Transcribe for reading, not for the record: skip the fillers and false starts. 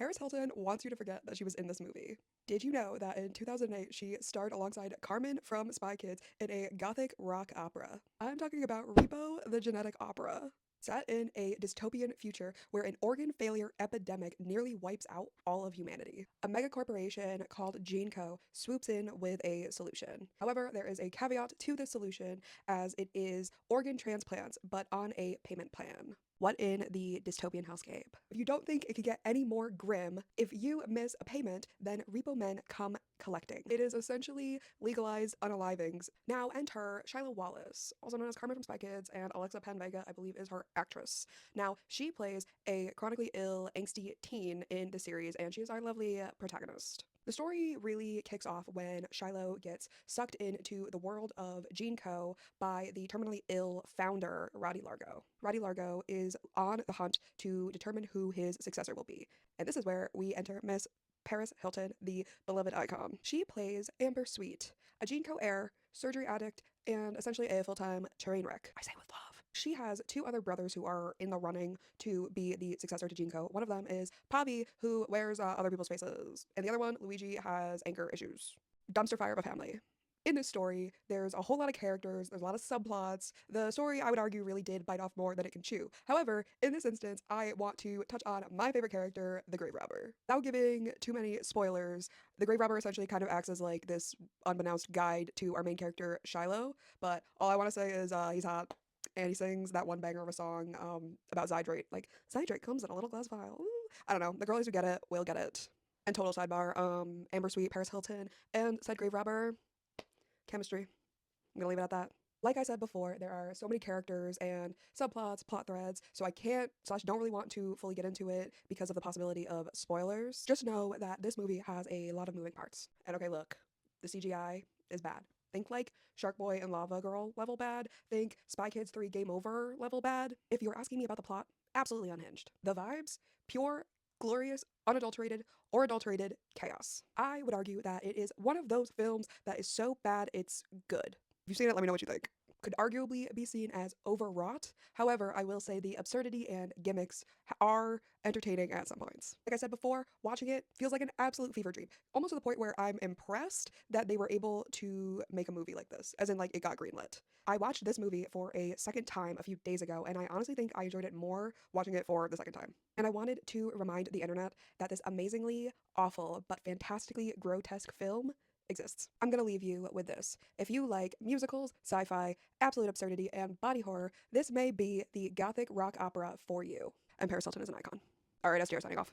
Paris Hilton wants you to forget that she was in this movie. Did you know that in 2008 she starred alongside Carmen from Spy Kids in a gothic rock opera? I'm talking about Repo the Genetic Opera. Set in a dystopian future where an organ failure epidemic nearly wipes out all of humanity, a megacorporation called GeneCo swoops in with a solution. However, there is a caveat to this solution as it is organ transplants, but on a payment plan. What in the dystopian hellscape? If you don't think it could get any more grim, if you miss a payment, then repo men come collecting. It is essentially legalized unalivings. Now enter Shiloh Wallace, also known as Carmen from Spy Kids, and Alexa Penn Vega, I believe, is her actress. Now, she plays a chronically ill, angsty teen in the series, and she is our lovely protagonist. The story really kicks off when Shiloh gets sucked into the world of GeneCo by the terminally ill founder, Roddy Largo. Roddy Largo is on the hunt to determine who his successor will be. And this is where we enter Miss Paris Hilton, the beloved icon. She plays Amber Sweet, a GeneCo heir, surgery addict, and essentially a full-time train wreck. I say with love. She has two other brothers who are in the running to be the successor to GeneCo. One of them is Pavi, who wears other people's faces, and the other one, Luigi, has anger issues. Dumpster fire of a family. In this story, there's a whole lot of characters, there's a lot of subplots. The story, I would argue, really did bite off more than it can chew. However, in this instance, I want to touch on my favorite character, the Grave Robber. Without giving too many spoilers, the Grave Robber essentially kind of acts as like this unbeknownst guide to our main character, Shiloh, but all I want to say is he's hot. And he sings that one banger of a song about Zydrate. Like, Zydrate comes in a little glass vial. Ooh. I don't know. The girlies who get it will get it. And total sidebar, Amber Sweet, Paris Hilton, and said Grave Robber, chemistry. I'm gonna leave it at that. Like I said before, there are so many characters and subplots, plot threads, so I can't slash don't really want to fully get into it because of the possibility of spoilers. Just know that this movie has a lot of moving parts. And okay, look, the CGI is bad. Think like Shark Boy and Lava Girl level bad. Think Spy Kids 3 Game Over level bad. If you're asking me about the plot, absolutely unhinged. The vibes, pure, glorious, unadulterated, or adulterated chaos. I would argue that it is one of those films that is so bad it's good. If you've seen it, let me know what you think. Could arguably be seen as overwrought. However, I will say the absurdity and gimmicks are entertaining at some points. Like I said before, watching it feels like an absolute fever dream. Almost to the point where I'm impressed that they were able to make a movie like this, as in like it got greenlit. I watched this movie for a second time a few days ago, and I honestly think I enjoyed it more watching it for the second time. And I wanted to remind the internet that this amazingly awful but fantastically grotesque film exists. I'm gonna leave you with this. If you like musicals, sci-fi, absolute absurdity, and body horror, this may be the gothic rock opera for you. And Paris Hilton is an icon. Alright, SDR signing off.